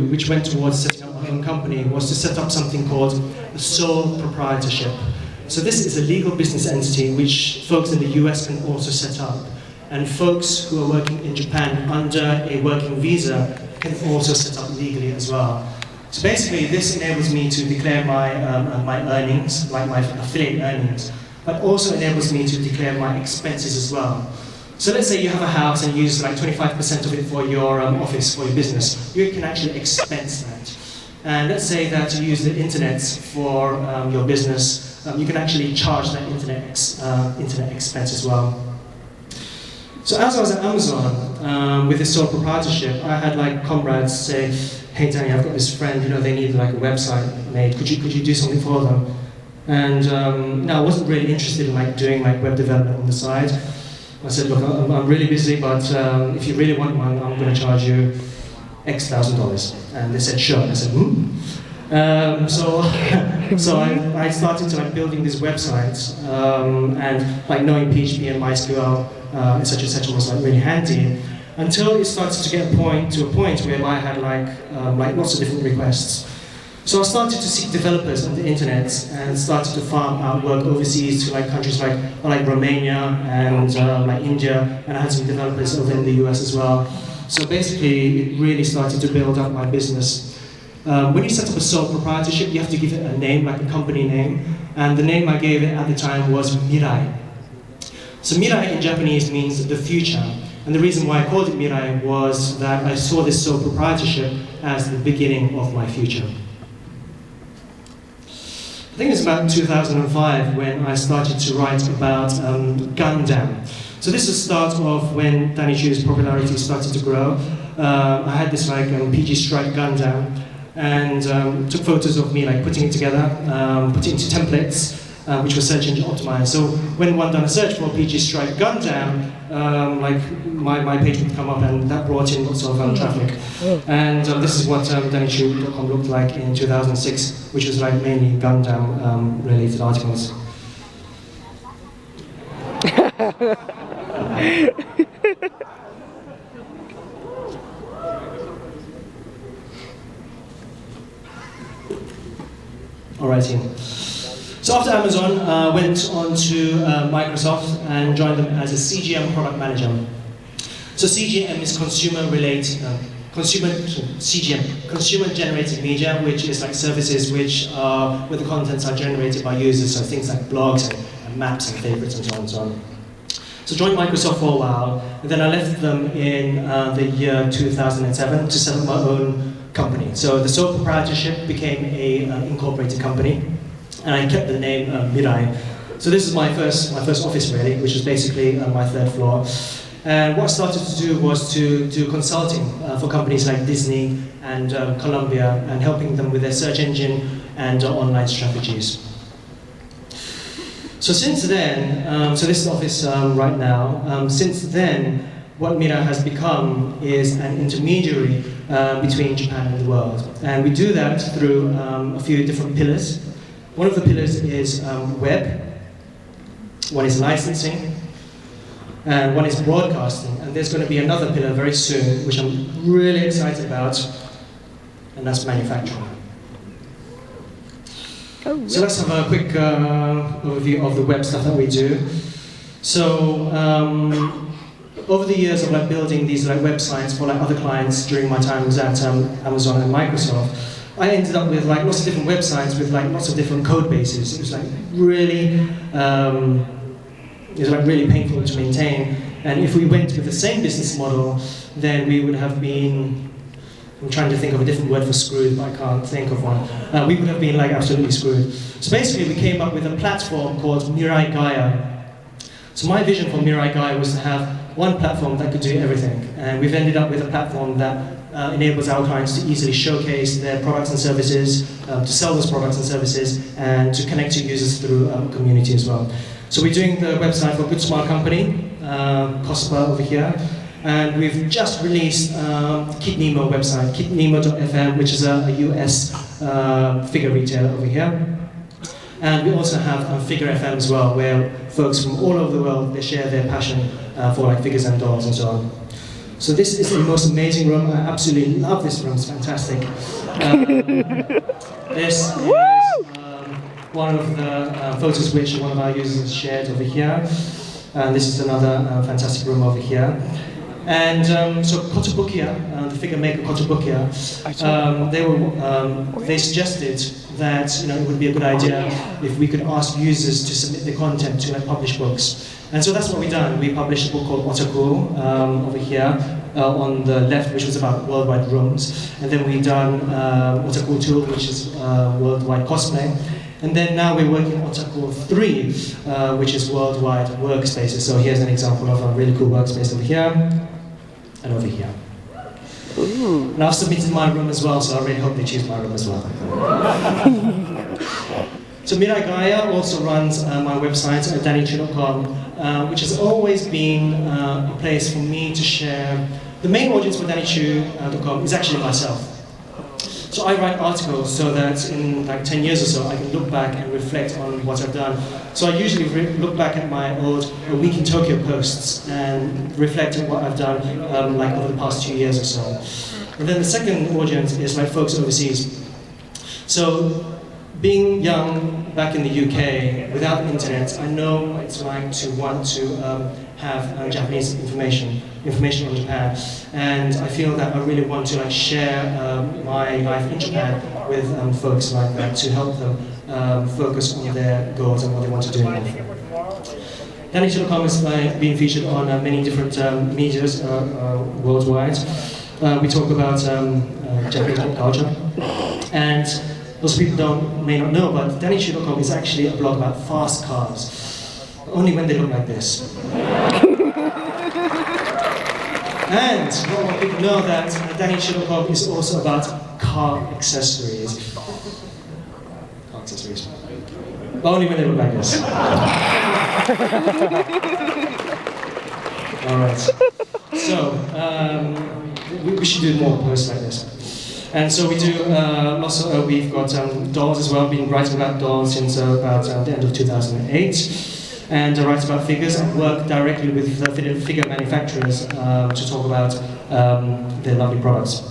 which went towards setting up my own company was to set up something called the sole proprietorship. So this is a legal business entity which folks in the US can also set up. And folks who are working in Japan under a working visa can also set up legally as well. So basically, this enables me to declare my earnings, like my affiliate earnings, but also enables me to declare my expenses as well. So let's say you have a house and you use like 25% of it for your office, for your business. You can actually expense that. And let's say that you use the internet for your business. You can actually charge that internet expense as well. So as I was at Amazon with this sole proprietorship, I had like comrades say, "Hey Danny, I've got this friend. You know, they need like a website made. Could you do something for them?" And no, I wasn't really interested in like doing like web development on the side. I said, "Look, I'm really busy, but if you really want one, I'm going to charge you X thousand dollars." And they said, "Sure." And I said, So I started to like building these websites, and like knowing PHP and MySQL, etc. was like really handy, until it started to get to a point where I had like lots of different requests. So I started to seek developers on the internet and started to farm out work overseas to like countries like Romania and like India, and I had some developers over in the US as well. So basically, it really started to build up my business. When you set up a sole proprietorship, you have to give it a name, like a company name, and the name I gave it at the time was Mirai. So Mirai in Japanese means the future, and the reason why I called it Mirai was that I saw this sole proprietorship as the beginning of my future. I think it's about 2005 when I started to write about Gundam. So this is the start of when Danny Choo's popularity started to grow. I had this like PG Strike Gundam, and took photos of me like putting it together, putting it into templates, which were search engine optimized. So when one done a search for PG Strike Gundam, like my page would come up, and that brought in lots of traffic. And this is what DannyChoo.com looked like in 2006, which was like mainly Gundam related articles. Alrighty. So after Amazon, went on to Microsoft and joined them as a CGM product manager. So CGM is CGM, consumer generated media, which is like services where the contents are generated by users, so things like blogs and maps and favorites and so on and so on. So joined Microsoft for a while, and then I left them in the year 2007 to set up my own company. So the sole proprietorship became a incorporated company, and I kept the name Mirai. So this is my first office really, which is basically my third floor. And what I started to do was to do consulting for companies like Disney and Columbia, and helping them with their search engine and online strategies. So since then, so this is the office right now, since then, what Mirai has become is an intermediary between Japan and the world. And we do that through a few different pillars. One of the pillars is web, one is licensing, and one is broadcasting. And there's going to be another pillar very soon, which I'm really excited about, and that's manufacturing. Oh, so let's have a quick overview of the web stuff that we do. So over the years of like building these like websites for like other clients during my times at Amazon and Microsoft, I ended up with like lots of different websites with like lots of different code bases. It was like really painful to maintain. And if we went with the same business model, then we would have been, I'm trying to think of a different word for screwed, but I can't think of one. We would have been like absolutely screwed. So basically we came up with a platform called Mirai Gaia. So my vision for Mirai Gaia was to have one platform that could do everything. And we've ended up with a platform that enables our clients to easily showcase their products and services, to sell those products and services, and to connect to users through community as well. So we're doing the website for Good Smart Company, COSPA over here, and we've just released Kid Nemo website, kidnemo.fm, which is a US figure retailer over here. And we also have Figure FM as well, where folks from all over the world, they share their passion for like figures and dolls and so on. So this is the most amazing room. I absolutely love this room. It's fantastic. This is one of the photos which one of our users shared over here. And this is another fantastic room over here. And so Kotobukiya, the figure maker Kotobukiya, they suggested that it would be a good idea if we could ask users to submit their content to publish books. And so that's what we've done. We published a book called Otaku over here on the left, which was about worldwide rooms. And then we've done Otaku 2, which is worldwide cosplay. And then now we're working on Otaku 3, which is worldwide workspaces. So here's an example of a really cool workspace over here and over here. Ooh. And I've submitted my room as well, so I really hope they choose my room as well. So Mirai Gaia also runs my website at danichu.com, which has always been a place for me to share. The main audience for danichu.com is actually myself. So I write articles so that in like 10 years or so I can look back and reflect on what I've done. So I usually look back at my old Week in Tokyo posts and reflect on what I've done like over the past 2 years or so. And then the second audience is like folks overseas. So being young back in the UK without the internet, I know what it's like to want to have Japanese information on Japan, and I feel that I really want to share my life in Japan with folks like that to help them focus on their goals and what they want to do in life. Danichu.com is being featured on many different medias worldwide. We talk about Japanese pop culture, and most people may not know, but Danichu.com is actually a blog about fast cars, only when they look like this. And not more people know that Danichu.com is also about car accessories. But only when they look like this. Alright. So, we should do more posts like this. And so we do lots of, we've got dolls as well, been writing about dolls since about the end of 2008. And I write about figures and work directly with figure manufacturers to talk about their lovely products.